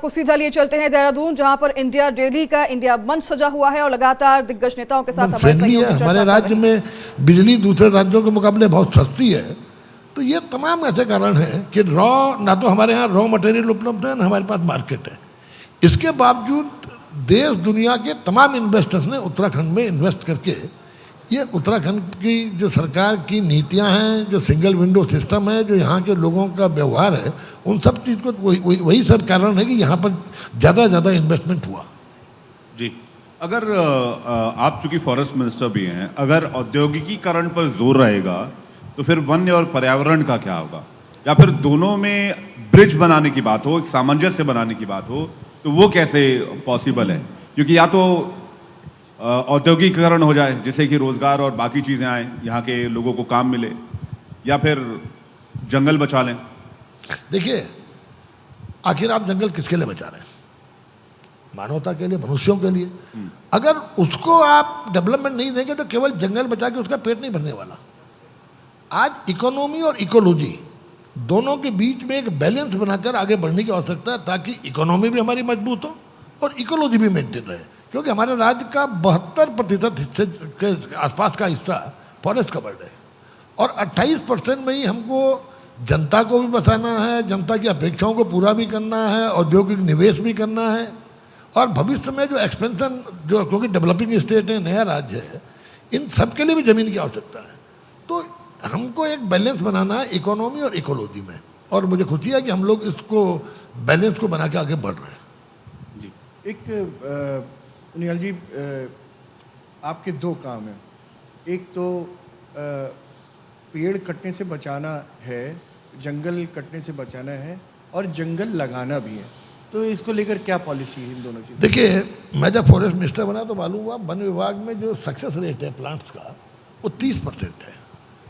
आपको सीधा लिए चलते हैं देहरादून, जहां पर इंडिया डेली का इंडिया मंच सजा हुआ है और लगातार दिग्गज नेताओं के साथ हमारे सहयोगी चर्चा हमारे राज्य में बिजली दूसरे राज्यों के मुकाबले बहुत सस्ती है। तो ये तमाम ऐसे कारण हैं कि ना तो हमारे यहाँ रॉ मटेरियल उपलब्ध है, ना हमारे पास मार्केट है। इसके बावजूद देश दुनिया के तमाम इन्वेस्टर्स ने उत्तराखंड में इन्वेस्ट करके ये उत्तराखंड की जो सरकार की नीतियां हैं, जो सिंगल विंडो सिस्टम है, जो यहाँ के लोगों का व्यवहार है, उन सब चीज़ को वही सब कारण है कि यहाँ पर ज़्यादा इन्वेस्टमेंट हुआ। जी, अगर आप चूंकि फॉरेस्ट मिनिस्टर भी हैं, अगर औद्योगिकीकरण पर जोर रहेगा तो फिर वन्य और पर्यावरण का क्या होगा? या फिर दोनों में ब्रिज बनाने की बात हो, एक सामंजस्य बनाने की बात हो, तो वो कैसे पॉसिबल है? क्योंकि या तो औद्योगिकीकरण हो जाए जिससे कि रोजगार और बाकी चीज़ें आए, यहाँ के लोगों को काम मिले, या फिर जंगल बचा लें। देखिए, आखिर आप जंगल किसके लिए बचा रहे हैं? मानवता के लिए, मनुष्यों के लिए। अगर उसको आप डेवलपमेंट नहीं देंगे तो केवल जंगल बचा के उसका पेट नहीं भरने वाला। आज इकोनॉमी और इकोलॉजी दोनों के बीच में एक बैलेंस बनाकर आगे बढ़ने की आवश्यकता है, ताकि इकोनॉमी भी हमारी मजबूत हो और इकोलॉजी भी मेंटेन रहे। क्योंकि हमारे राज्य का 72% हिस्से के आसपास का हिस्सा फॉरेस्ट कवर्ड है और 28% में ही हमको जनता को भी बचाना है, जनता की अपेक्षाओं को पूरा भी करना है, औद्योगिक निवेश भी करना है और भविष्य में जो एक्सपेंशन, जो क्योंकि डेवलपिंग स्टेट है, नया राज्य है, इन सब के लिए भी ज़मीन की आवश्यकता है। तो हमको एक बैलेंस बनाना है इकोनॉमी और इकोलॉजी में, और मुझे खुशी है कि हम लोग इसको बैलेंस को बना के आगे बढ़ रहे हैं। जी, एक उनियाल जी, आपके दो काम हैं। एक तो पेड़ कटने से बचाना है, जंगल कटने से बचाना है, और जंगल लगाना भी है। तो इसको लेकर क्या पॉलिसी है इन दोनों चीज़ों? देखिए, मैं जब फॉरेस्ट मिनिस्टर बना तो मालूम हुआ वन विभाग में जो सक्सेस रेट है प्लांट्स का वो 30% है।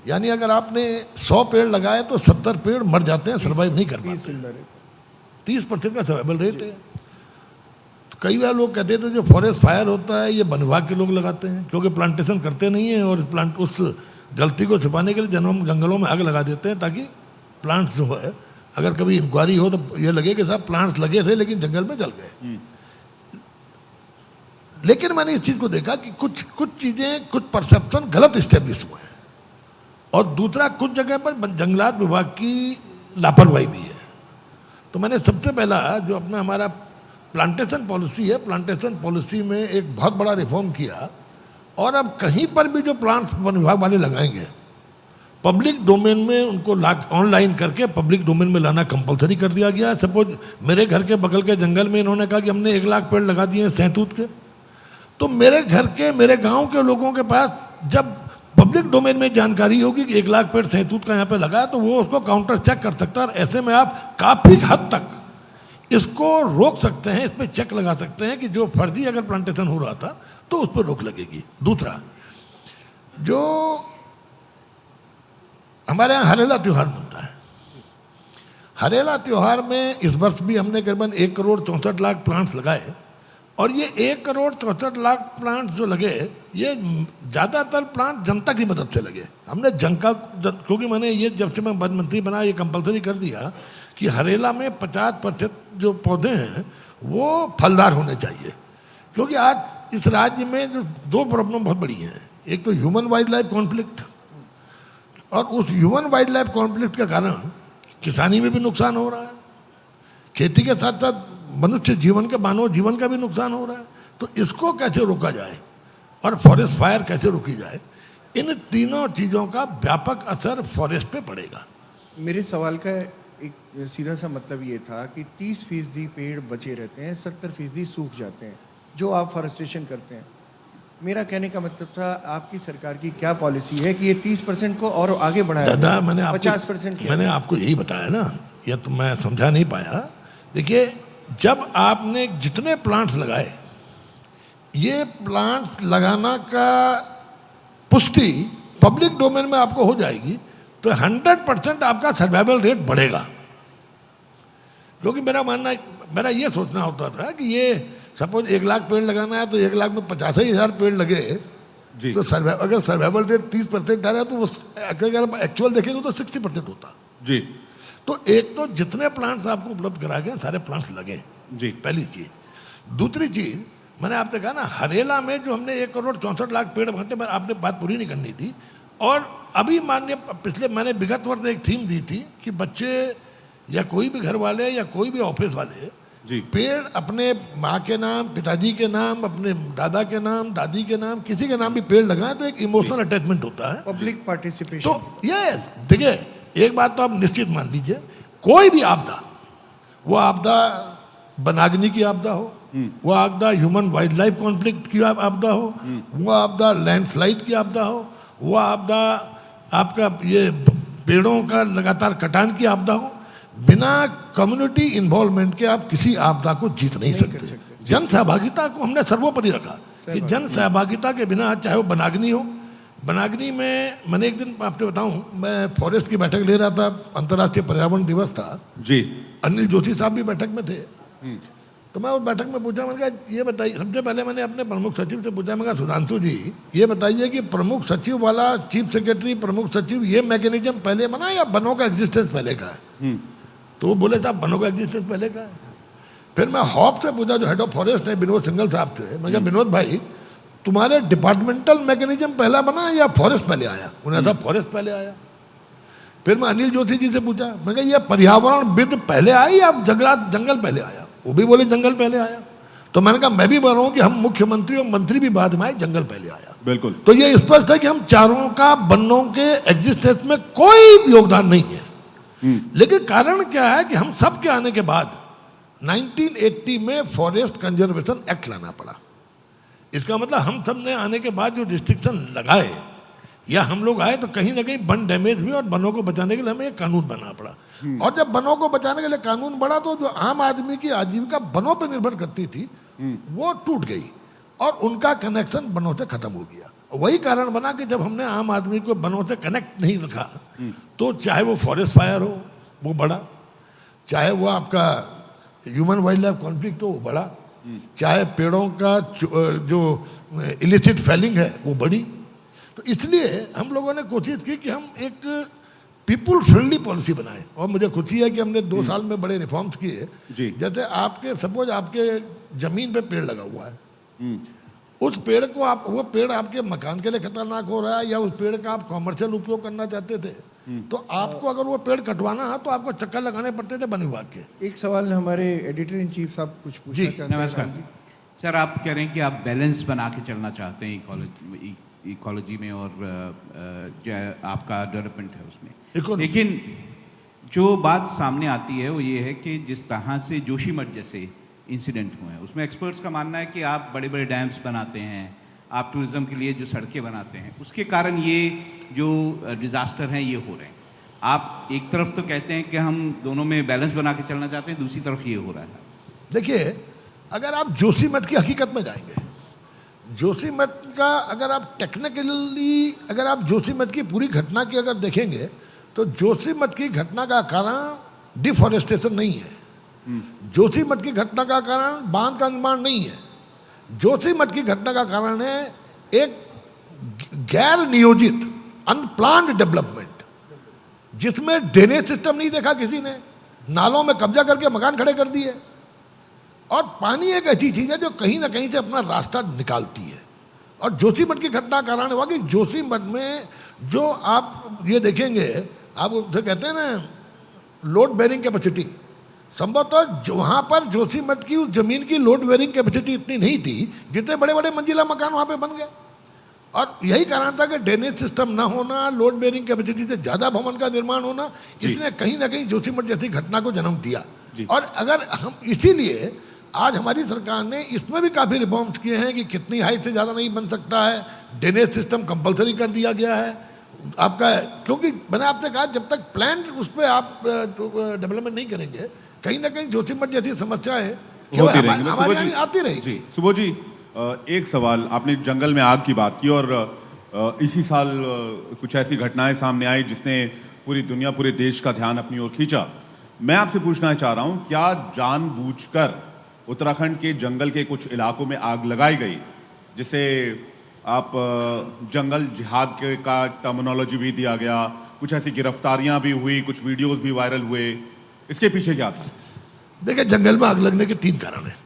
यानी अगर आपने 100 पेड़ लगाए तो 70 पेड़ मर जाते हैं, सर्वाइव नहीं कर पाते। 30% का सर्वाइवल रेट है। तो कई बार लोग कहते थे जो फॉरेस्ट फायर होता है ये वन विभाग के लोग लगाते हैं, क्योंकि प्लांटेशन करते नहीं हैं और उस गलती को छुपाने के लिए जंगलों में आग लगा देते हैं, ताकि प्लांट्स जो है, अगर कभी इंक्वायरी हो तो ये लगे कि साहब प्लांट्स लगे थे लेकिन जंगल में जल गए। लेकिन मैंने इस चीज़ को देखा कि कुछ चीज़ें, कुछ परसेप्शन गलत इस्टेब्लिश हुए हैं, और दूसरा कुछ जगह पर जंगलात विभाग की लापरवाही भी है। तो मैंने सबसे पहला जो अपना हमारा प्लांटेशन पॉलिसी है, प्लांटेशन पॉलिसी में एक बहुत बड़ा रिफॉर्म किया, और अब कहीं पर भी जो प्लांट्स वन विभाग वाले लगाएंगे पब्लिक डोमेन में उनको ऑनलाइन करके पब्लिक डोमेन में लाना कंपलसरी कर दिया गया है। सपोज मेरे घर के बगल के जंगल में इन्होंने कहा कि हमने 1 लाख पेड़ लगा दिए हैं सहतूत के, तो मेरे घर के, मेरे गाँव के लोगों के पास जब पब्लिक डोमेन में जानकारी होगी कि 1 लाख पेड़ सहतूत का यहाँ पे लगा है, तो वो उसको काउंटर चेक कर सकता है, और ऐसे में आप काफ़ी हद तक इसको रोक सकते हैं, इस पर चेक लगा सकते हैं कि जो फर्जी अगर प्लांटेशन हो रहा था तो उस पर रोक लगेगी। दूसरा, जो हमारे यहाँ हरेला त्यौहार बनता है, हरेला त्यौहार में इस वर्ष भी हमने करीबन 1,64,00,000 प्लांट्स लगाए, और ये 1,64,00,000 प्लांट्स जो लगे, ये ज़्यादातर प्लांट जनता की मदद से लगे। हमने क्योंकि मैंने ये जब से मैं वन मंत्री बना ये कंपलसरी कर दिया कि हरेला में 50% जो पौधे हैं वो फलदार होने चाहिए, क्योंकि आज इस राज्य में जो 2 प्रॉब्लम बहुत बड़ी हैं। एक तो ह्यूमन वाइल्ड लाइफ कॉन्फ्लिक्ट, और उस ह्यूमन वाइल्ड लाइफ कॉन्फ्लिक्ट के कारण किसानी में भी नुकसान हो रहा है, खेती के साथ साथ मनुष्य जीवन के, मानव जीवन का भी नुकसान हो रहा है। तो इसको कैसे रोका जाए और फॉरेस्ट फायर कैसे रोकी जाए, इन तीनों चीज़ों का व्यापक असर फॉरेस्ट पे पड़ेगा। मेरे सवाल का एक सीधा सा मतलब ये था कि 30% पेड़ बचे रहते हैं, 70% सूख जाते हैं जो आप फॉरेस्टेशन करते हैं। मेरा कहने का मतलब था आपकी सरकार की क्या पॉलिसी है कि ये 30% को और आगे बढ़ाया दादा, मैंने 50% मैंने आपको यही बताया ना, या तो मैं समझा नहीं पाया। देखिए, जब आपने जितने प्लांट्स लगाए, ये प्लांट्स लगाना का पुष्टि पब्लिक डोमेन में आपको हो जाएगी, तो 100% आपका सर्वाइवल रेट बढ़ेगा। क्योंकि मेरा ये सोचना होता था कि ये सपोज 1 लाख पेड़ लगाना है तो 1 लाख में 85,000 पेड़ लगे, तो अगर सर्वाइवल रेट 30% आ रहा है तो वो अगर एक्चुअल देखेंगे तो 60% होता। जी, तो एक तो जितने प्लांट्स आपको उपलब्ध कराए गए सारे प्लांट्स लगे। जी। पहली चीज। दूसरी चीज, मैंने आपसे कहा ना, हरेला में जो हमने 1,64,00,000 पेड़ बांटे, पर आपने बात पूरी नहीं करनी थी। और अभी माननीय पिछले मैंने विगत वर्ष एक थीम दी थी कि बच्चे या कोई भी घर वाले या कोई भी ऑफिस वाले जी। पेड़ अपने माँ के नाम, पिताजी के नाम, अपने दादा के नाम, दादी के नाम, किसी के नाम भी पेड़ लगाएं तो एक इमोशनल अटैचमेंट होता है। Public participation. तो यस, देखिए एक बात तो आप निश्चित मान लीजिए, कोई भी आपदा, वो आपदा वनाग्नि की आपदा हो, वो आपदा ह्यूमन वाइल्ड लाइफ कॉन्फ्लिक्ट की आपदा हो, वो आपदा लैंडस्लाइड की आपदा हो, वो आपदा आपका ये पेड़ों का लगातार कटान की आपदा हो, बिना कम्युनिटी इन्वॉल्वमेंट के आप किसी आपदा को जीत नहीं सकते। जन सहभागिता को हमने सर्वोपरि रखा कि जन सहभागिता के बिना, चाहे वो वनाग्नि हो, वनाग्नि में मैंने एक दिन आपसे बताऊं, मैं फॉरेस्ट की बैठक ले रहा था, अंतर्राष्ट्रीय पर्यावरण दिवस था जी। अनिल जोशी साहब भी बैठक में थे। तो मैं उस बैठक में पूछा, मैंने कहा ये बताइए, सबसे पहले मैंने अपने प्रमुख सचिव से पूछा, मैंने कहा सुधांशु जी ये बताइए कि प्रमुख सचिव वाला, चीफ सेक्रेटरी, प्रमुख सचिव, ये मैकेनिज्म पहले बना या वनों का एग्जिस्टेंस पहले का है? तो वो बोले साहब वनों का एग्जिस्टेंस पहले का है। फिर मैं हॉप से पूछा, जो हेड ऑफ फॉरेस्ट है विनोद सिंघल साहब से, मैं कहा विनोद भाई तुम्हारे डिपार्टमेंटल मैकेनिज्म पहला बना या फॉरेस्ट पहले आया? उन्होंने कहा फॉरेस्ट पहले आया। फिर मैं अनिल जोशी जी से पूछा, मैं कहा ये पर्यावरणविद पहले आए या जंगल पहले आया? वो भी बोले जंगल पहले आया। तो मैंने कहा मैं भी बोल रहा हूँ कि हम मुख्यमंत्री और मंत्री भी बाद में आए, जंगल पहले आया। बिल्कुल। तो ये स्पष्ट है कि हम चारों का वनों के एग्जिस्टेंस में कोई योगदान नहीं है। लेकिन कारण क्या है कि हम सब के आने के बाद 1980 में फॉरेस्ट कंजर्वेशन एक्ट लाना पड़ा। इसका मतलब हम सब ने आने के बाद जो रिस्ट्रिक्शन लगाए या हम लोग आए तो कहीं ना कहीं वन डैमेज हुई और वनों को बचाने के लिए हमें एक कानून बनाना पड़ा। और जब वनों को बचाने के लिए कानून बना तो जो आम आदमी की आजीविका वनों पर निर्भर करती थी वो टूट गई और उनका कनेक्शन वनों से खत्म हो गया। वही कारण बना कि जब हमने आम आदमी को वनों से कनेक्ट नहीं रखा तो चाहे वो फॉरेस्ट फायर हो वो बढ़ा, चाहे वो आपका ह्यूमन वाइल्ड लाइफ कॉन्फ्लिक्ट हो वो बढ़ा, चाहे पेड़ों का जो इलिसिट फेलिंग है वो बढ़ी। तो इसलिए हम लोगों ने कोशिश की कि हम एक पीपुल फ्रेंडली पॉलिसी बनाए और मुझे खुशी है कि हमने 2 साल में बड़े रिफॉर्म्स किए। जैसे आपके सपोज आपके जमीन पे पेड़ लगा हुआ है, उस पेड़ को आप, वो पेड़ आपके मकान के लिए खतरनाक हो रहा है या उस पेड़ का आप कॉमर्शियल उपयोग करना चाहते थे तो आपको अगर वो पेड़ कटवाना है तो आपको चक्कर लगाने पड़ते थे वन विभाग के। एक सवाल हमारे एडिटर इन चीफ साहब कुछ पूछना चाहते हैं। नमस्कार सर, आप कह रहे हैं कि आप बैलेंस बना के चलना चाहते हैं इकोलॉजी में और जो आपका डेवलपमेंट है उसमें, लेकिन जो बात सामने आती है वो ये है कि जिस तरह से जोशीमठ जैसे इंसिडेंट हुए हैं उसमें एक्सपर्ट्स का मानना है कि आप बड़े बड़े डैम्स बनाते हैं, आप टूरिज़्म के लिए जो सड़कें बनाते हैं उसके कारण ये जो डिज़ास्टर हैं ये हो रहे हैं। आप एक तरफ तो कहते हैं कि हम दोनों में बैलेंस बना के चलना चाहते हैं, दूसरी तरफ ये हो रहा है। देखिए अगर आप जोशीमठ की हकीकत में जाएंगे, जोशीमठ का अगर आप टेक्निकली अगर आप जोशीमठ की पूरी घटना की अगर देखेंगे तो जोशीमठ की घटना का कारण डिफॉरेस्टेशन नहीं है, जोशीमठ की घटना का कारण बांध का निर्माण नहीं है, जोशीमठ की घटना का कारण है एक गैर नियोजित अनप्लान्ड डेवलपमेंट जिसमें ड्रेनेज सिस्टम नहीं देखा किसी ने, नालों में कब्जा करके मकान खड़े कर दिए। और पानी एक ऐसी चीज़ है जो कहीं ना कहीं से अपना रास्ता निकालती है। और जोशीमठ की घटना का कारण हुआ कि जोशीमठ में जो आप ये देखेंगे, आप उसे कहते हैं ना लोड बेरिंग कैपेसिटी, संभवतः वहाँ पर जोशीमठ की उस जमीन की लोड बेरिंग कैपेसिटी इतनी नहीं थी जितने बड़े बड़े मंजिला मकान वहाँ पे बन गए। और यही कारण था कि ड्रेनेज सिस्टम ना होना, लोड बेरिंग कैपेसिटी से ज़्यादा भवन का निर्माण होना, इसने कहीं ना कहीं जोशीमठ जैसी घटना को जन्म दिया। और अगर हम इसीलिए आज हमारी सरकार ने इसमें भी काफ़ी रिफॉर्म्स किए हैं कि कितनी हाइट से ज़्यादा नहीं बन सकता है, ड्रेनेज सिस्टम कंपलसरी कर दिया गया है आपका, क्योंकि मैंने आपसे कहा जब तक प्लान उस पर आप डेवलपमेंट नहीं करेंगे कहीं ना कहीं जोशीमठ जैसी समस्याएं हमारे यहाँ आती रहेगी। सुबोध जी, एक सवाल, आपने जंगल में आग की बात की और इसी साल कुछ ऐसी घटनाएं सामने आई जिसने पूरी दुनिया, पूरे देश का ध्यान अपनी ओर खींचा। मैं आपसे पूछना चाह रहा हूं, क्या जानबूझकर उत्तराखंड के जंगल के कुछ इलाकों में आग लगाई गई, जिसे आप जंगल जिहाद के का टर्मिनोलॉजी भी दिया गया, कुछ ऐसी गिरफ्तारियां भी हुई, कुछ वीडियोस भी वायरल हुए, इसके पीछे क्या था? देखिए, जंगल में आग लगने के 3 कारण हैं।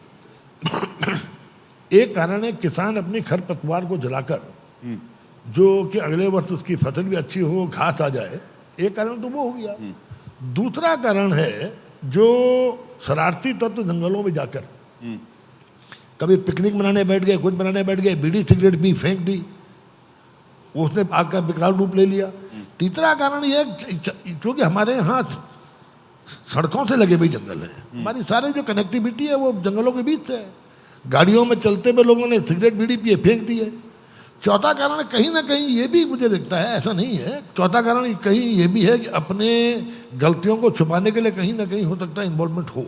एक कारण है किसान अपनी खरपतवार को जलाकर जो कि अगले वर्ष उसकी फसल भी अच्छी हो, घास आ जाए, एक कारण तो वो हो गया। दूसरा कारण है जो शरारती तत्व जंगलों में जाकर कभी पिकनिक मनाने बैठ गए, कुछ बनाने बैठ गए, बीड़ी सिगरेट भी फेंक दी, उसने आग का विकराल रूप ले लिया। तीसरा कारण ये, क्योंकि हमारे यहाँ सड़कों से लगे हुए जंगल हैं, हमारी सारी जो कनेक्टिविटी है वो जंगलों के बीच से है। गाड़ियों में चलते हुए लोगों ने सिगरेट बीड़ी पिए, फेंक दिए। चौथा कारण कहीं ना कहीं ये भी मुझे दिखता है, ऐसा नहीं है, चौथा कारण कहीं ये भी है कि अपने गलतियों को छुपाने के लिए कहीं ना कहीं हो सकता है इन्वॉल्वमेंट हो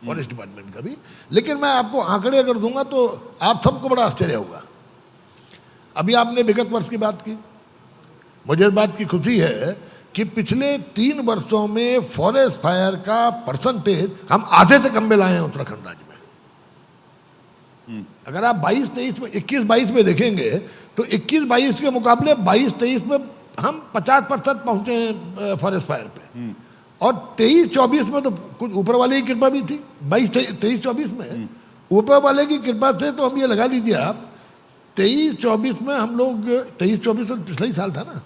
फॉरेस्ट डिपार्टमेंट का भी। लेकिन मैं आपको आंकड़े अगर दूंगा तो आप सबको बड़ा आश्चर्य होगा। अभी आपने विगत वर्ष की बात की, मुझे इस बात की खुशी है कि पिछले 3 वर्षों में फॉरेस्ट फायर का परसेंटेज हम आधे से कम में लाए हैं उत्तराखंड राज्य में। अगर आप 22-23 में, 21-22 में देखेंगे तो 21-22 के मुकाबले 22-23 में हम 50% पहुंचे हैं फॉरेस्ट फायर पे। और 23-24 में तो कुछ ऊपर वाले की कृपा भी थी। 22-23-24 में ऊपर वाले की कृपा से तो हम ये लगा लीजिए आप, 23-24 में हम लोग, 23-24 तो पिछला ही साल था ना,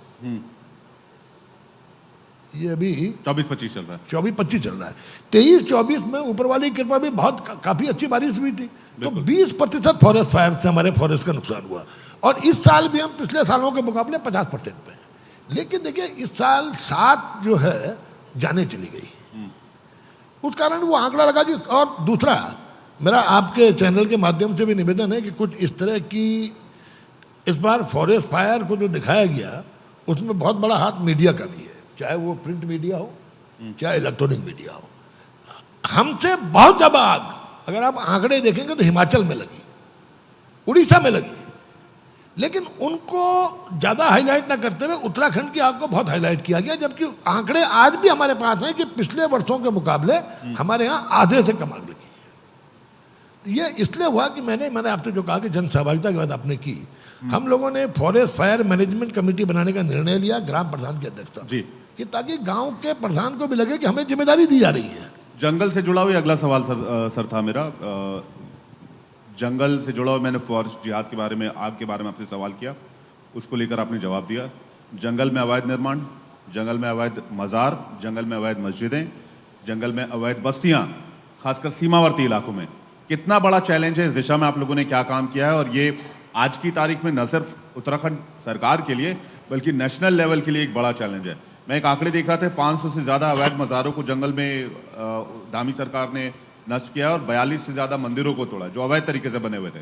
ये अभी 24-25 चल रहा है, 24-25 चल रहा है। 23-24 में ऊपर वाली की कृपा भी बहुत काफी अच्छी बारिश हुई थी, तो 20% फॉरेस्ट फायर से हमारे फॉरेस्ट का नुकसान हुआ। और इस साल भी हम पिछले सालों के मुकाबले 50% पे हैं। लेकिन देखिए, इस साल 7 जो है जाने चली गई, उस कारण वो आंकड़ा लगा दी। और दूसरा, मेरा आपके चैनल के माध्यम से भी निवेदन है कि कुछ इस तरह की, इस बार फॉरेस्ट फायर को जो दिखाया गया उसमें बहुत बड़ा हाथ मीडिया का भी है, चाहे वो प्रिंट मीडिया हो चाहे इलेक्ट्रॉनिक मीडिया हो। हमसे बहुत ज़्यादा आग, अगर आप आंकड़े देखेंगे तो हिमाचल में लगी, उड़ीसा में लगी, लेकिन उनको ज़्यादा हाईलाइट ना करते हुए उत्तराखंड की आग को बहुत हाईलाइट किया गया। जबकि आंकड़े आज भी हमारे पास हैं कि पिछले वर्षों के मुकाबले हमारे यहाँ आधे से कम आग लगी है। ये इसलिए हुआ कि मैंने आपसे जो कहा कि जन सहभागिता की बात आपने की, हम लोगों ने फॉरेस्ट फायर मैनेजमेंट कमेटी बनाने का निर्णय लिया ग्राम प्रधान की अध्यक्षता जी, कि ताकि गांव के प्रधान को भी लगे कि हमें जिम्मेदारी दी जा रही है। जंगल से जुड़ा हुआ अगला सवाल सर था मेरा। जंगल से जुड़ा हुआ, मैंने फॉरेस्ट जिहाद के बारे में, आग के बारे में आपसे सवाल किया, उसको लेकर आपने जवाब दिया। जंगल में अवैध निर्माण, जंगल में अवैध मज़ार, जंगल में अवैध मस्जिदें, जंगल में अवैध बस्तियां, खासकर सीमावर्ती इलाकों में, कितना बड़ा चैलेंज है? इस दिशा में आप लोगों ने क्या काम किया है? और ये आज की तारीख में न सिर्फ उत्तराखंड सरकार के लिए बल्कि नेशनल लेवल के लिए एक बड़ा चैलेंज है। मैं एक आंकड़े देख रहा था, 500 से ज़्यादा अवैध मज़ारों को जंगल में धामी सरकार ने नष्ट किया और 42 से ज़्यादा मंदिरों को तोड़ा जो अवैध तरीके से बने हुए थे,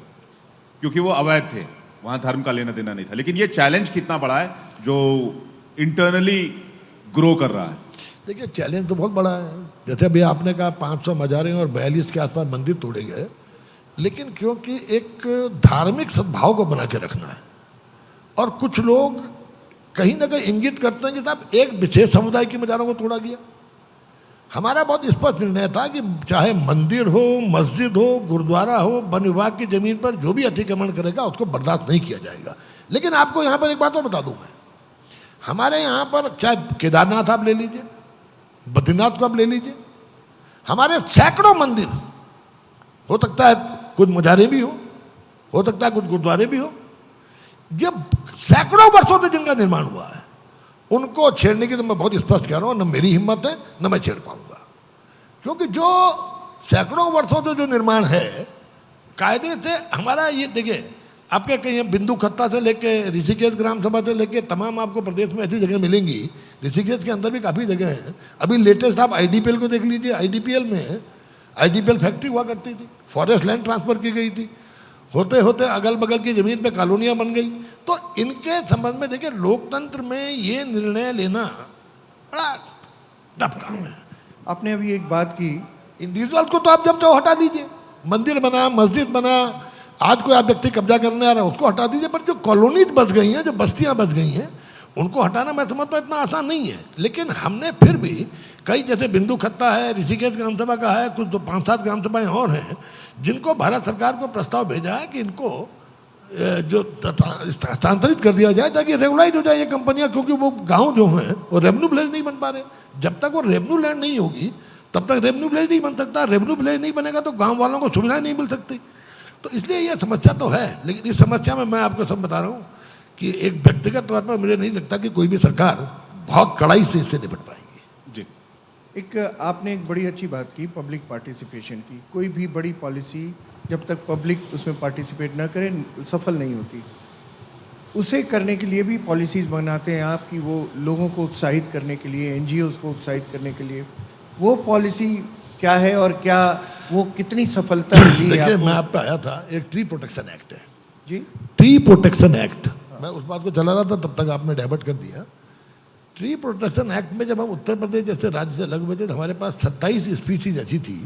क्योंकि वो अवैध थे, वहाँ धर्म का लेना देना नहीं था। लेकिन ये चैलेंज कितना बड़ा है जो इंटरनली ग्रो कर रहा है? देखिए, चैलेंज तो बहुत बड़ा है। जैसे अभी आपने कहा 500 मज़ारें और 42 के आसपास मंदिर तोड़े गए, लेकिन क्योंकि एक धार्मिक सद्भाव को बना के रखना है और कुछ लोग कहीं ना कहीं इंगित करते हैं कि साहब एक विशेष समुदाय की मज़ारों को तोड़ा गया। हमारा बहुत स्पष्ट निर्णय था कि चाहे मंदिर हो, मस्जिद हो, गुरुद्वारा हो, वन विभाग की ज़मीन पर जो भी अतिक्रमण करेगा उसको बर्दाश्त नहीं किया जाएगा। लेकिन आपको यहाँ पर एक बात और बता दूँ मैं, हमारे यहाँ पर चाहे केदारनाथ आप ले लीजिए, बद्रीनाथ को आप ले लीजिए, हमारे सैकड़ों मंदिर, हो सकता है कुछ मज़ारें भी हो सकता है कुछ गुरुद्वारे भी हो, ये सैकड़ों वर्षों से जिनका निर्माण हुआ है, उनको छेड़ने की तो मैं बहुत स्पष्ट कह रहा हूँ, न मेरी हिम्मत है न मैं छेड़ पाऊंगा। क्योंकि जो सैकड़ों वर्षों से जो निर्माण है कायदे से हमारा, ये देखिए आपके कहीं बिंदु खत्ता से लेके ऋषिकेश ग्राम सभा से लेके तमाम आपको प्रदेश में ऐसी जगह मिलेंगी। ऋषिकेश के अंदर भी काफ़ी जगह हैं। अभी लेटेस्ट आप IDPL को देख लीजिए, IDPL में IDPL फैक्ट्री हुआ करती थी, फॉरेस्ट लैंड ट्रांसफर की गई थी, होते होते अगल बगल की ज़मीन पे कॉलोनियाँ बन गई। तो इनके संबंध में देखिए, लोकतंत्र में ये निर्णय लेना बड़ा टफ काम है। आपने अभी एक बात की, इंडिविजुअल को तो आप जब चाहो हटा दीजिए, मंदिर बना, मस्जिद बना, आज कोई आप व्यक्ति कब्जा करने आ रहा है उसको हटा दीजिए, पर जो कॉलोनीज बस गई हैं, जो बस्तियाँ बस गई हैं, उनको हटाना मैं समझता हूँ इतना आसान नहीं है। लेकिन हमने फिर भी कई, जैसे बिंदु खत्ता है, ऋषिकेश ग्राम सभा का है, कुछ 5-7 ग्राम सभाएँ और हैं जिनको भारत सरकार को प्रस्ताव भेजा है कि इनको जो स्थानांतरित कर दिया जाए ताकि रेगुलाइज हो जाए ये कंपनियां, क्योंकि वो गांव जो हैं वो रेवेन्यू विलेज नहीं बन पा रहे। जब तक वो रेवेन्यू लैंड नहीं होगी तब तक रेवेन्यू विलेज नहीं बन सकता। रेवेन्यू विलेज नहीं बनेगा तो गांव वालों को सुविधाएं नहीं मिल सकती। तो इसलिए यह समस्या तो है, लेकिन इस समस्या में मैं आपको सब बता रहा हूँ कि एक व्यक्तिगत तौर पर मुझे नहीं लगता कि कोई भी सरकार बहुत कड़ाई से इससे निपट पाएगी। जी, एक आपने एक बड़ी अच्छी बात की पब्लिक पार्टिसिपेशन की। कोई भी बड़ी पॉलिसी जब तक पब्लिक उसमें पार्टिसिपेट ना करे सफल नहीं होती। उसे करने के लिए भी पॉलिसीज़ बनाते हैं आप कि वो लोगों को उत्साहित करने के लिए, एनजीओज़ को उत्साहित करने के लिए। वो पॉलिसी क्या है और क्या वो कितनी सफलता मिली है देखिए, आपको? मैं आप पे आया था, एक ट्री प्रोटेक्शन एक्ट है जी, ट्री प्रोटेक्शन एक्ट। मैं उस बात को चला रहा था, तब तक आपने डाइवर्ट कर दिया। ट्री प्रोटेक्शन एक्ट में जब हम उत्तर प्रदेश जैसे राज्य से अलग हुए थे तो हमारे पास 27 स्पीसीज ऐसी थी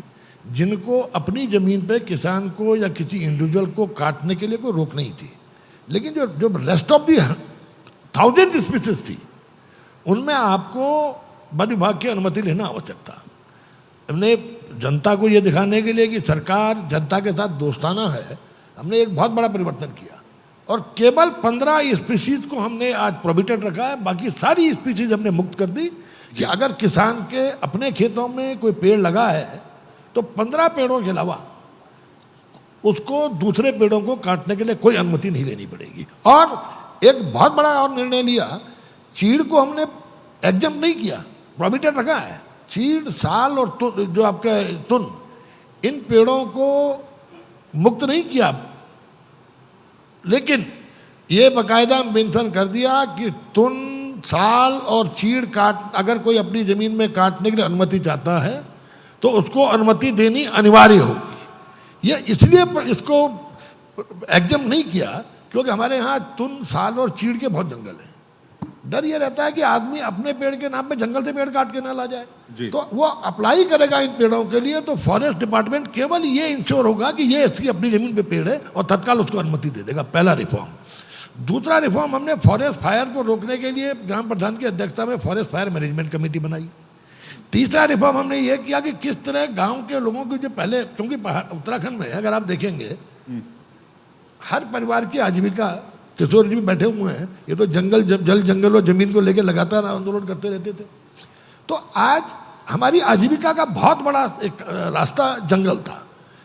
जिनको अपनी ज़मीन पे किसान को या किसी इंडिविजुअल को काटने के लिए कोई रोक नहीं थी। लेकिन जो जो रेस्ट ऑफ दी 1000 स्पीसीज थी उनमें आपको वन विभाग की अनुमति लेना आवश्यक था। हमने जनता को ये दिखाने के लिए कि सरकार जनता के साथ दोस्ताना है, हमने एक बहुत बड़ा परिवर्तन किया और केवल 15 स्पीसीज को हमने आज प्रोहिबिटेड रखा है। बाकी सारी स्पीसीज हमने मुक्त कर दी कि अगर किसान के अपने खेतों में कोई पेड़ लगा है तो 15 पेड़ों के अलावा उसको दूसरे पेड़ों को काटने के लिए कोई अनुमति नहीं लेनी पड़ेगी। और एक बहुत बड़ा और निर्णय लिया, चीड़ को हमने एग्जम्प्ट नहीं किया, प्रोहिबिटेड रखा है। चीड़, साल और जो आपका तुन, इन पेड़ों को मुक्त नहीं किया, लेकिन ये बाकायदा मेंशन कर दिया कि तुन, साल और चीड़ काट अगर कोई अपनी ज़मीन में काटने के लिए अनुमति चाहता है तो उसको अनुमति देनी अनिवार्य होगी। ये इसलिए इसको एग्जम्प्ट नहीं किया क्योंकि हमारे यहाँ तुन, साल और चीड़ के बहुत जंगल हैं। डर ये रहता है कि आदमी अपने पेड़ के नाम पे जंगल से पेड़ काट के ना ला जाए। तो वो अप्लाई करेगा इन पेड़ों के लिए तो फॉरेस्ट डिपार्टमेंट केवल ये इंश्योर होगा कि ये इसकी अपनी ज़मीन पे पेड़ है और तत्काल उसको अनुमति दे देगा। पहला रिफॉर्म। दूसरा रिफॉर्म, हमने फॉरेस्ट फायर को रोकने के लिए ग्राम प्रधान की अध्यक्षता में फॉरेस्ट फायर मैनेजमेंट कमेटी बनाई। तीसरा रिफॉर्म हमने ये किया कि किस तरह गाँव के लोगों की जो पहले, क्योंकि उत्तराखंड में अगर आप देखेंगे हर परिवार की आजीविका, किशोर जी भी बैठे हुए हैं, ये तो जल जंगल और ज़मीन को लेकर लगातार आंदोलन करते रहते थे। तो आज हमारी आजीविका का बहुत बड़ा एक रास्ता जंगल था,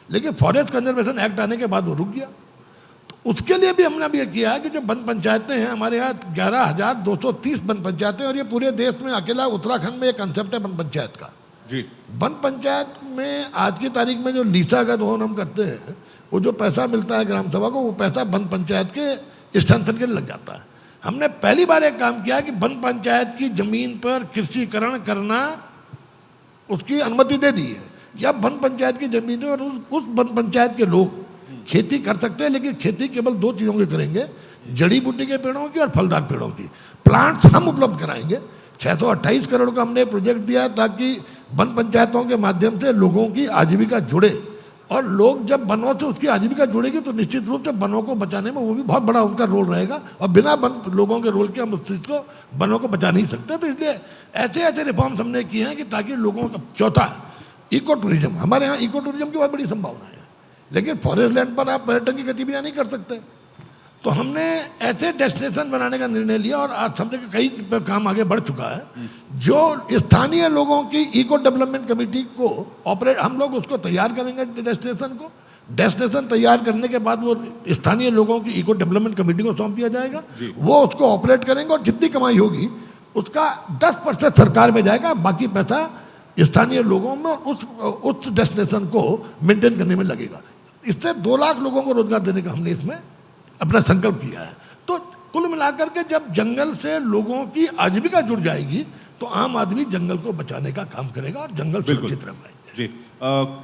लेकिन फॉरेस्ट कंजर्वेशन एक्ट आने के बाद वो रुक गया। तो उसके लिए भी हमने अब ये किया है कि जो वन पंचायतें हैं, हमारे यहाँ 11,230 वन पंचायतें, और ये पूरे देश में अकेला उत्तराखंड में एक कंसेप्ट है वन पंचायत का। जी, वन पंचायत में आज की तारीख में जो लीसा का दोहन हम करते हैं, वो जो पैसा मिलता है ग्राम सभा को, वो पैसा वन पंचायत के स्थानांतरण के लिए लग जाता है। हमने पहली बार एक काम किया कि वन पंचायत की जमीन पर कृषिकरण करना, उसकी अनुमति दे दी है कि अब वन पंचायत की जमीन और उस वन पंचायत के लोग खेती कर सकते हैं, लेकिन खेती केवल 2 चीज़ों की करेंगे, जड़ी बूटी के पेड़ों की और फलदार पेड़ों की। प्लांट्स हम उपलब्ध कराएंगे। 628 करोड़ का हमने प्रोजेक्ट दिया ताकि वन पंचायतों के माध्यम से लोगों की आजीविका जुड़े, और लोग जब वनों से उसकी आजीविका जुड़ेगी तो निश्चित रूप से वनों को बचाने में वो भी बहुत बड़ा उनका रोल रहेगा, और बिना वन लोगों के रोल के हम उस चीज़ को, वनों को बचा नहीं सकते। तो इसलिए ऐसे ऐसे रिफॉर्म्स हमने किए हैं कि ताकि लोगों का। चौथा, इको टूरिज्म। हमारे यहाँ इको टूरिज्म की बहुत बड़ी संभावना है, लेकिन फॉरेस्ट लैंड पर आप पर्यटन की गतिविधियाँ नहीं कर सकते। तो हमने ऐसे डेस्टिनेशन बनाने का निर्णय लिया, और आज समझे कि कई काम आगे बढ़ चुका है। जो स्थानीय लोगों की इको डेवलपमेंट कमेटी को ऑपरेट, हम लोग उसको तैयार करेंगे डेस्टिनेशन को। डेस्टिनेशन तैयार करने के बाद वो स्थानीय लोगों की इको डेवलपमेंट कमेटी को सौंप दिया जाएगा, वो उसको ऑपरेट करेंगे, और जितनी कमाई होगी उसका 10% सरकार में जाएगा, बाकी पैसा स्थानीय लोगों में उस डेस्टिनेशन को मेंटेन करने में लगेगा। इससे 2 लाख लोगों को रोजगार देने का हमने इसमें अपना संकल्प किया है। तो कुल मिलाकर के जब जंगल से लोगों की आजीविका जुड़ जाएगी तो आम आदमी जंगल को बचाने का काम करेगा और जंगल सुरक्षित रह पाएंगे। जी,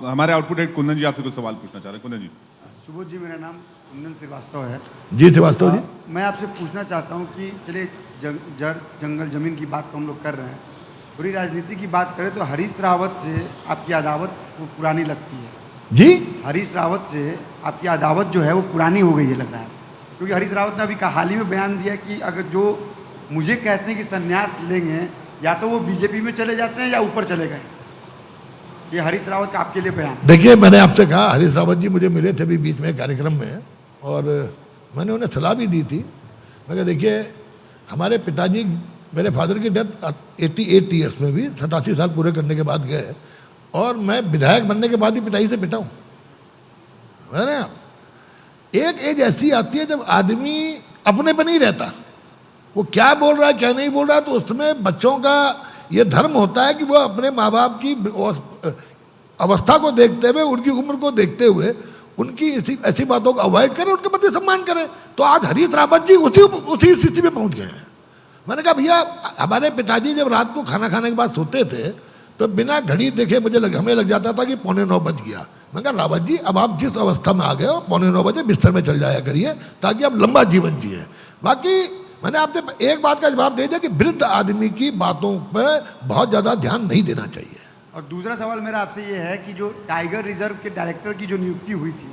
हमारे आउटपुट हेड कुंदन जी आपसे कुछ सवाल पूछना चाह रहे हैं। कुंदन जी। सुबोध जी, मेरा नाम कुंदन श्रीवास्तव है। जी श्रीवास्तव जी। मैं आपसे पूछना चाहता हूँ कि चलिए जंगल ज़मीन की बात तो हम लोग कर रहे हैं, पूरी राजनीति की बात करें तो हरीश रावत से आपकी अदावत वो पुरानी लगती है। जी, हरीश रावत से आपकी अदावत जो है वो पुरानी हो गई है लग रहा है, क्योंकि हरीश रावत ने अभी हाल ही में बयान दिया कि अगर जो मुझे कहते हैं कि संन्यास लेंगे, या तो वो बीजेपी में चले जाते हैं या ऊपर चले गए। ये हरीश रावत का आपके लिए बयान। देखिए, मैंने आपसे कहा, हरीश रावत जी मुझे मिले थे अभी बीच में कार्यक्रम में, और मैंने उन्हें सलाह भी दी थी। मैं कहा देखिए, हमारे पिताजी, मेरे फादर की डेथ 88 ईयर्स में भी 87 साल पूरे करने के बाद गए, और मैं विधायक बनने के बाद ही पिटाई से पिटा हूँ, है ना। एक एज ऐसी आती है जब आदमी अपने पर नहीं रहता, वो क्या बोल रहा है क्या नहीं बोल रहा है, तो उसमें बच्चों का ये धर्म होता है कि वो अपने माँ बाप की अवस्था को देखते हुए, उनकी उम्र को देखते हुए उनकी ऐसी बातों को अवॉइड करें, उनके प्रति सम्मान करें। तो आज हरीश रावत जी उसी स्थिति में पहुंच गए हैं। मैंने कहा भैया, हमारे पिताजी जब रात को खाना खाने के बाद सोते थे तो बिना घड़ी देखे हमें लग जाता था कि 8:45 बज गया। मैंने कहा रावत जी, अब आप जिस अवस्था में आ गए हो 8:45 बजे बिस्तर में चल जाया करिए ताकि आप लंबा जीवन जिए। बाकी मैंने आपसे एक बात का जवाब दे दिया कि वृद्ध आदमी की बातों पर बहुत ज़्यादा ध्यान नहीं देना चाहिए। और दूसरा सवाल मेरा आपसे ये है कि जो टाइगर रिजर्व के डायरेक्टर की जो नियुक्ति हुई थी,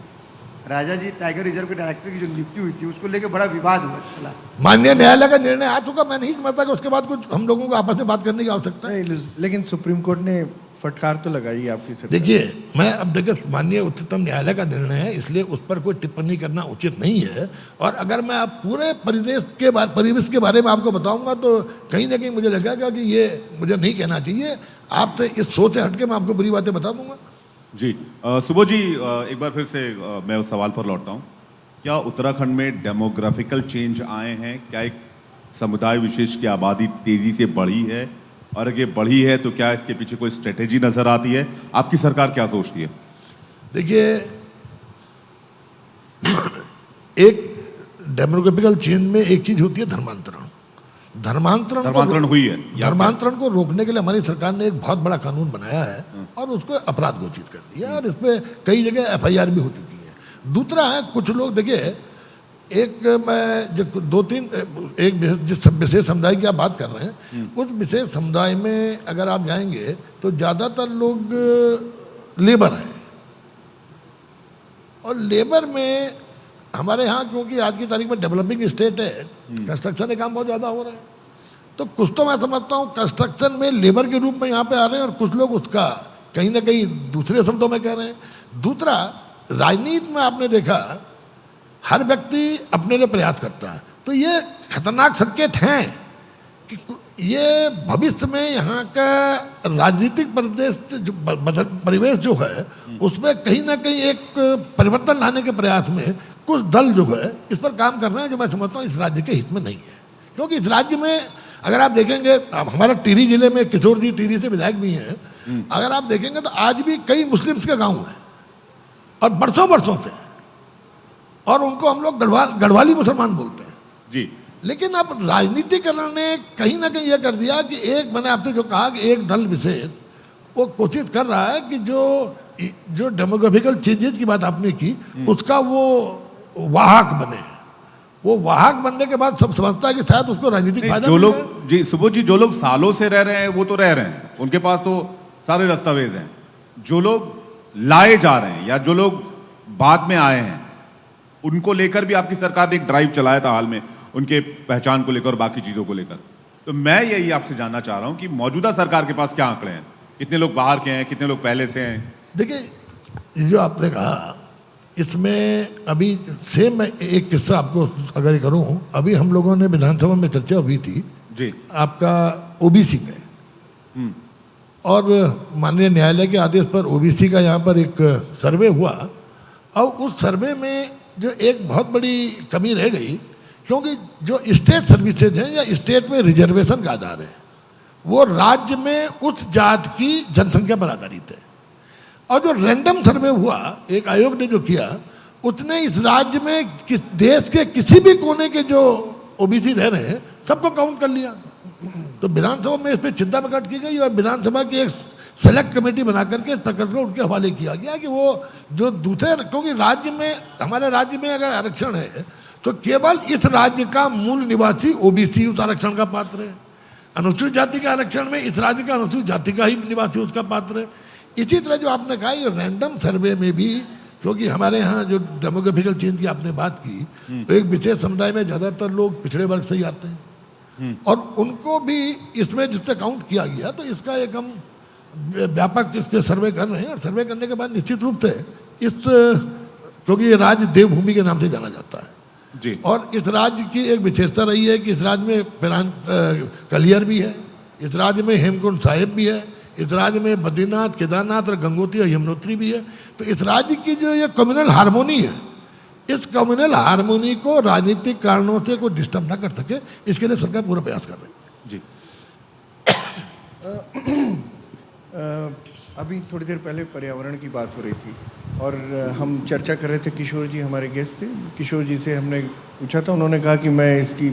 राजा जी टाइगर रिजर्व के डायरेक्टर की जो नियुक्ति हुई थी, उसको लेकर बड़ा विवाद हुआ चला। माननीय न्यायालय का निर्णय आ चुका, मैं नहीं समझता कि उसके बाद कुछ हम लोगों को आपस में बात करने की आवश्यकता है। लेकिन सुप्रीम कोर्ट ने फटकार तो लगाई आपकी सरकार। देखिए, मैं अब देखिए माननीय उच्चतम न्यायालय का निर्णय है, इसलिए उस पर कोई टिप्पणी करना उचित नहीं है। और अगर मैं आप पूरे परिवेश के बारे में आपको बताऊंगा तो कहीं ना कहीं मुझे लगेगा कि ये मुझे नहीं कहना चाहिए। आपसे इस सोच से हटके मैं आपको बुरी बातें बता दूंगा। जी सुबोध जी, एक बार फिर से मैं उस सवाल पर लौटता हूँ। क्या उत्तराखंड में डेमोग्राफिकल चेंज आए हैं? क्या एक समुदाय विशेष की आबादी तेजी से बढ़ी है? और अगर बढ़ी है तो क्या इसके पीछे कोई स्ट्रेटेजी नजर आती है? आपकी सरकार क्या सोचती है? देखिए, एक डेमोग्राफिकल चेंज में एक चीज होती है धर्मांतरण। धर्मांतरण हुई है। धर्मांतरण को रोकने के लिए हमारी सरकार ने एक बहुत बड़ा कानून बनाया है और उसको अपराध घोषित कर दिया और इस पर कई जगह FIR भी हो चुकी है। दूसरा है, कुछ लोग देखिए, मैं जो जिस विशेष समुदाय की आप बात कर रहे हैं, उस विशेष समुदाय में अगर आप जाएंगे तो ज़्यादातर लोग लेबर हैं। और लेबर में हमारे यहाँ क्योंकि आज की तारीख में डेवलपिंग स्टेट है, कंस्ट्रक्शन के काम बहुत ज़्यादा हो रहे हैं, तो कुछ तो मैं समझता हूँ कंस्ट्रक्शन में लेबर के रूप में यहाँ पे आ रहे हैं और कुछ लोग उसका कहीं ना कहीं दूसरे शब्दों में कह रहे हैं। दूसरा, राजनीति में आपने देखा हर व्यक्ति अपने लिए प्रयास करता है, तो ये खतरनाक संकेत हैं कि ये भविष्य में यहाँ का राजनीतिक परिवेश जो है उसमें कहीं ना कहीं एक परिवर्तन लाने के प्रयास में कुछ दल जो है इस पर काम कर रहे हैं, जो मैं समझता हूँ इस राज्य के हित में नहीं है। क्योंकि इस राज्य में अगर आप देखेंगे, हमारा टिहरी जिले में किशोर जी टिहरी से विधायक भी हैं, अगर आप देखेंगे तो आज भी कई मुस्लिम्स के गाँव हैं और बरसों से, और उनको हम लोग गढ़वाली मुसलमान बोलते हैं जी। लेकिन अब राजनीतिकरण ने कहीं ना कहीं यह कर दिया कि मैंने आपसे जो कहा कि एक दल विशेष वो कोशिश कर रहा है कि जो डेमोग्राफिकल चेंजेस की बात आपने की उसका वो वाहक बने। वो वाहक बनने के बाद सब समझता है कि शायद उसको राजनीतिक फायदा जो लोग, जी सुबोध जी, जो लोग सालों से रह रहे हैं वो तो रह रहे हैं, उनके पास तो सारे दस्तावेज हैं। जो लोग लाए जा रहे हैं या जो लोग बाद में आए हैं, उनको लेकर भी आपकी सरकार ने एक ड्राइव चलाया था हाल में, उनके पहचान को लेकर और बाकी चीज़ों को लेकर। तो मैं यही आपसे जानना चाह रहा हूं कि मौजूदा सरकार के पास क्या आंकड़े हैं, कितने लोग बाहर के हैं, कितने लोग पहले से हैं? देखिए, जो आपने कहा इसमें अभी सेम मैं एक किस्सा आपको अगर करूं, अभी हम लोगों ने विधानसभा में चर्चा हुई थी जी आपका OBC पे, और माननीय न्यायालय के आदेश पर OBC का यहाँ पर एक सर्वे हुआ। और उस सर्वे में जो एक बहुत बड़ी कमी रह गई, क्योंकि जो स्टेट सर्विसेज हैं या स्टेट में रिजर्वेशन का आधार है वो राज्य में उस जात की जनसंख्या पर आधारित है। और जो रैंडम सर्वे हुआ एक आयोग ने जो किया, उसने इस राज्य में देश के किसी भी कोने के जो OBC रह रहे हैं सबको काउंट कर लिया। तो विधानसभा में इस पर चिंता प्रकट की गई और विधानसभा की एक सेलेक्ट कमेटी बना करके इस प्रकरण को उनके हवाले किया गया कि वो जो दूसरे, क्योंकि राज्य में, हमारे राज्य में अगर आरक्षण है तो केवल इस राज्य का मूल निवासी OBC उस आरक्षण का पात्र है। अनुसूचित जाति के आरक्षण में इस राज्य का अनुसूचित जाति का ही निवासी उसका पात्र है। इसी तरह जो आपने कहा ये रैंडम सर्वे में भी, क्योंकि हमारे यहाँ जो डेमोग्राफिकल चेंज की आपने बात की, तो एक विशेष समुदाय में ज़्यादातर लोग पिछड़े वर्ग से ही आते हैं और उनको भी इसमें जिससे काउंट किया गया, तो इसका एक हम व्यापक इस पर सर्वे कर रहे हैं। और सर्वे करने के बाद निश्चित रूप से क्योंकि ये राज्य देवभूमि के नाम से जाना जाता है जी, और इस राज्य की एक विशेषता रही है कि इस राज्य में कलियर भी है, इस राज्य में हेमकुंड साहिब भी है, इस राज्य में बद्रीनाथ, केदारनाथ और गंगोत्री और यमुनोत्री भी है। तो इस राज्य की जो ये कम्युनल हार्मोनी है, इस कम्युनल हार्मोनी को राजनीतिक कारणों से कोई डिस्टर्ब ना कर सके, इसके लिए सरकार पूरा प्रयास कर रही है। जी। अभी थोड़ी देर पहले पर्यावरण की बात हो रही थी और हम चर्चा कर रहे थे, किशोर जी हमारे गेस्ट थे, किशोर जी से हमने पूछा था, उन्होंने कहा कि मैं इसकी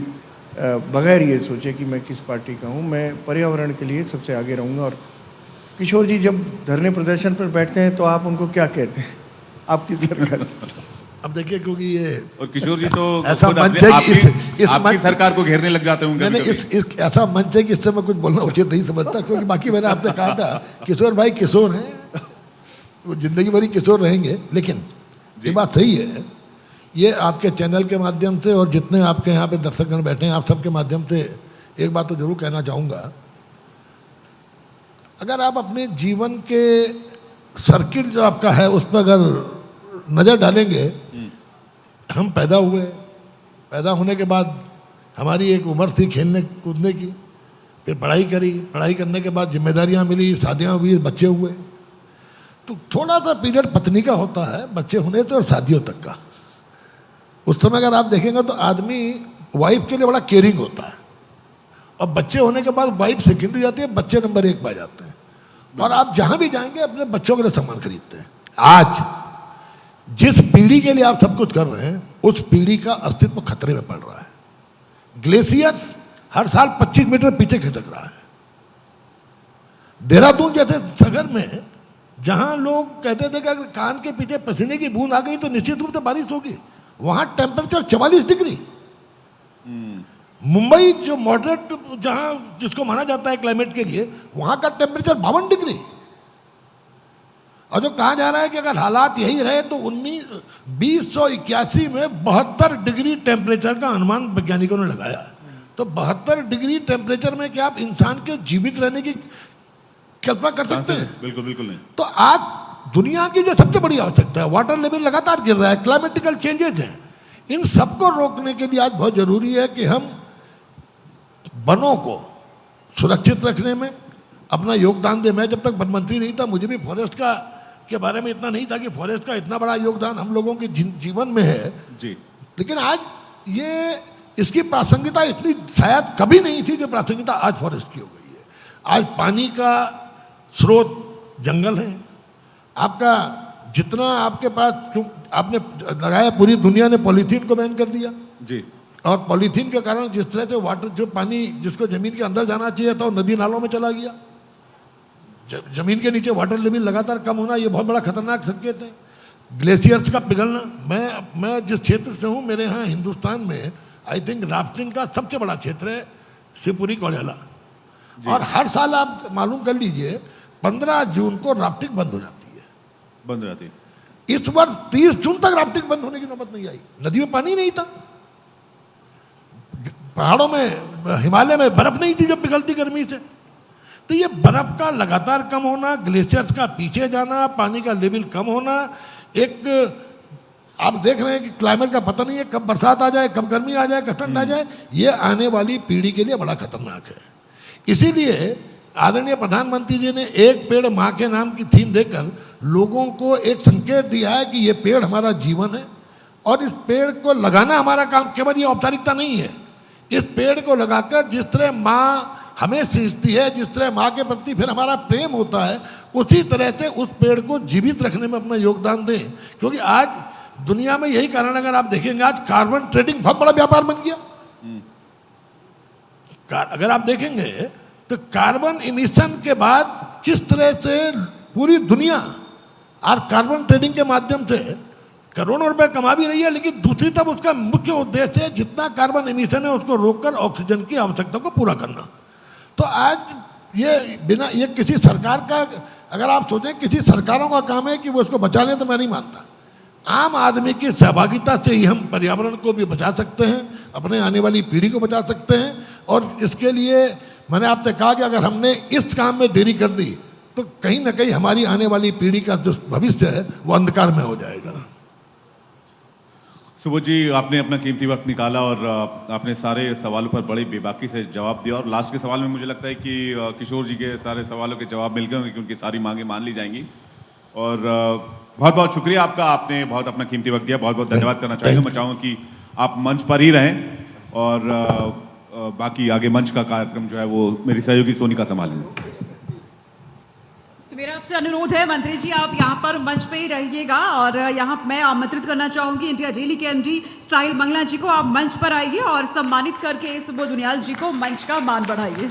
बगैर ये सोचे कि मैं किस पार्टी का हूँ, मैं पर्यावरण के लिए सबसे आगे रहूँगा। और किशोर जी जब धरने प्रदर्शन पर बैठते हैं तो आप उनको क्या कहते हैं आपकी सरकार? अब देखिए, क्योंकि ये और किशोर जी तो ऐसा खुद मंच है कि इस आपकी मंच सरकार को घेरने लग जाते होंगे मैंने कभी-कभी। इस ऐसा मंच है कि इससे मैं कुछ बोलना उचित नहीं समझता, क्योंकि बाकी मैंने आपसे कहा था किशोर भाई किशोर हैं, वो जिंदगी भरी किशोर रहेंगे। लेकिन ये बात सही है, ये आपके चैनल के माध्यम से और जितने आपके यहाँ पे दर्शकगण बैठे हैं, आप सबके माध्यम से एक बात तो जरूर कहना चाहूँगा, अगर आप अपने जीवन के सर्किल जो आपका है उस पर अगर नज़र डालेंगे, हम पैदा हुए, पैदा होने के बाद हमारी एक उम्र थी खेलने कूदने की, फिर पढ़ाई करी, पढ़ाई करने के बाद जिम्मेदारियां मिली, शादियां हुई, बच्चे हुए, तो थोड़ा सा पीरियड पत्नी का होता है बच्चे होने से और शादियों तक का। उस समय अगर आप देखेंगे तो आदमी वाइफ के लिए बड़ा केयरिंग होता है, और बच्चे होने के बाद वाइफ सेकेंड हो जाती है, बच्चे नंबर 1 पर जाते हैं, और आप जहां भी जाएंगे अपने बच्चों के लिए सामान खरीदते हैं। आज जिस पीढ़ी के लिए आप सब कुछ कर रहे हैं, उस पीढ़ी का अस्तित्व खतरे में पड़ रहा है। ग्लेशियर्स हर साल 25 मीटर पीछे खिसक रहा है। देहरादून जैसे शहर में जहां लोग कहते थे कि अगर कान के पीछे पसीने की बूंद आ गई तो निश्चित रूप से बारिश होगी, वहां टेम्परेचर 44 डिग्री। मुंबई जो मॉडरेट जहां जिसको माना जाता है क्लाइमेट के लिए, वहां का टेम्परेचर 52 डिग्री। और जो कहा जा रहा है कि अगर हालात यही रहे तो 2081 में 72 डिग्री टेम्परेचर का अनुमान वैज्ञानिकों ने लगाया है। तो 72 डिग्री टेम्परेचर में क्या आप इंसान के जीवित रहने की कल्पना कर सकते हैं? बिल्कुल बिल्कुल नहीं। तो आज दुनिया की जो सबसे बड़ी आवश्यकता है, वाटर लेवल लगातार गिर रहा है, क्लाइमेटिकल चेंजेज हैं, इन सबको रोकने के लिए आज बहुत जरूरी है कि हम वनों को सुरक्षित रखने में अपना योगदान दें। मैं जब तक वन मंत्री नहीं था, मुझे भी फॉरेस्ट का के बारे में इतना नहीं था कि फॉरेस्ट का इतना बड़ा योगदान हम लोगों के जीवन में है जी। लेकिन आज ये इसकी प्रासंगिकता इतनी शायद कभी नहीं थी जो प्रासंगिकता आज फॉरेस्ट की हो गई है। आज पानी का स्रोत जंगल है। आपका जितना आपके पास आपने लगाया, पूरी दुनिया ने पॉलीथीन को बैन कर दिया जी। और पॉलीथीन के कारण जिस तरह से वाटर जो पानी जिसको जमीन के अंदर जाना चाहिए था वो नदी नालों में चला गया। जमीन के नीचे वाटर लेवल लगातार कम होना, ये बहुत बड़ा खतरनाक संकेत है। ग्लेशियर्स का पिघलना, मैं जिस क्षेत्र से हूँ, मेरे यहाँ हिंदुस्तान में आई थिंक राफ्टिंग का सबसे बड़ा क्षेत्र है शिवपुरी कोड़ेला, और हर साल आप मालूम कर लीजिए 15 जून को राफ्टिंग बंद हो जाती है। बंद रहती है। इस वर्ष 30 जून तक राफ्टिंग बंद होने की नौबत नहीं आई। नदी में पानी नहीं था, पहाड़ों में हिमालय में बर्फ नहीं थी जो पिघलती गर्मी से। तो ये बर्फ का लगातार कम होना, ग्लेशियर्स का पीछे जाना, पानी का लेवल कम होना, एक आप देख रहे हैं कि क्लाइमेट का पता नहीं है कब बरसात आ जाए, कब गर्मी आ जाए, कब ठंड आ जाए, ये आने वाली पीढ़ी के लिए बड़ा खतरनाक है। इसीलिए आदरणीय प्रधानमंत्री जी ने एक पेड़ माँ के नाम की थीम देकर लोगों को एक संकेत दिया है कि ये पेड़ हमारा जीवन है, और इस पेड़ को लगाना हमारा काम, केवल ये औपचारिकता नहीं है। इस पेड़ को लगाकर जिस तरह माँ हमें सींचती है, जिस तरह माँ के प्रति फिर हमारा प्रेम होता है, उसी तरह से उस पेड़ को जीवित रखने में अपना योगदान दें। क्योंकि आज दुनिया में यही कारण, अगर आप देखेंगे आज कार्बन ट्रेडिंग बहुत बड़ा व्यापार बन गया। अगर आप देखेंगे तो कार्बन इमिशन के बाद किस तरह से पूरी दुनिया आज कार्बन ट्रेडिंग के माध्यम से करोड़ों रुपए कमा भी रही है, लेकिन दूसरी तरफ उसका मुख्य उद्देश्य है जितना कार्बन इमिशन है उसको रोककर ऑक्सीजन की आवश्यकता को पूरा करना। तो आज ये बिना ये किसी सरकार का, अगर आप सोचें किसी सरकारों का काम है कि वो इसको बचा लें, तो मैं नहीं मानता। आम आदमी की सहभागिता से ही हम पर्यावरण को भी बचा सकते हैं, अपने आने वाली पीढ़ी को बचा सकते हैं। और इसके लिए मैंने आपसे कहा कि अगर हमने इस काम में देरी कर दी तो कहीं ना कहीं हमारी आने वाली पीढ़ी का जो भविष्य है वो अंधकार में हो जाएगा। सुबोध जी, आपने अपना कीमती वक्त निकाला और आपने सारे सवालों पर बड़ी बेबाकी से जवाब दिया और लास्ट के सवाल में मुझे लगता है कि किशोर जी के सारे सवालों के जवाब मिल गए होंगे, क्योंकि सारी मांगे मान ली जाएंगी। और बहुत बहुत शुक्रिया आपका, आपने बहुत अपना कीमती वक्त दिया। बहुत बहुत धन्यवाद करना चाहूँगा। मैं चाहूँगा कि आप मंच पर ही रहें और बाकी आगे मंच का कार्यक्रम जो है वो मेरी सहयोगी सोनिका संभालें। तो मेरा आपसे अनुरोध है मंत्री जी, आप यहाँ पर मंच पे ही रहिएगा और यहाँ मैं आमंत्रित करना चाहूँगी इंडिया डेली के एमडी साहिल मंगला जी को। आप मंच पर आइए और सम्मानित करके सुबोध उनियाल जी को मंच का मान बढ़ाइए।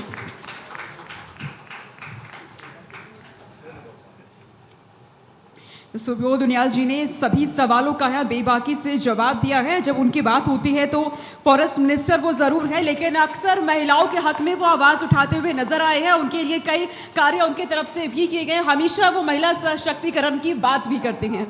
सुबोध उनियाल जी ने सभी सवालों का यहाँ बेबाकी से जवाब दिया है। जब उनकी बात होती है तो फॉरेस्ट मिनिस्टर वो ज़रूर है, लेकिन अक्सर महिलाओं के हक में वो आवाज़ उठाते हुए नजर आए हैं। उनके लिए कई कार्य उनकी तरफ से भी किए गए, हमेशा वो महिला सशक्तिकरण की बात भी करते हैं।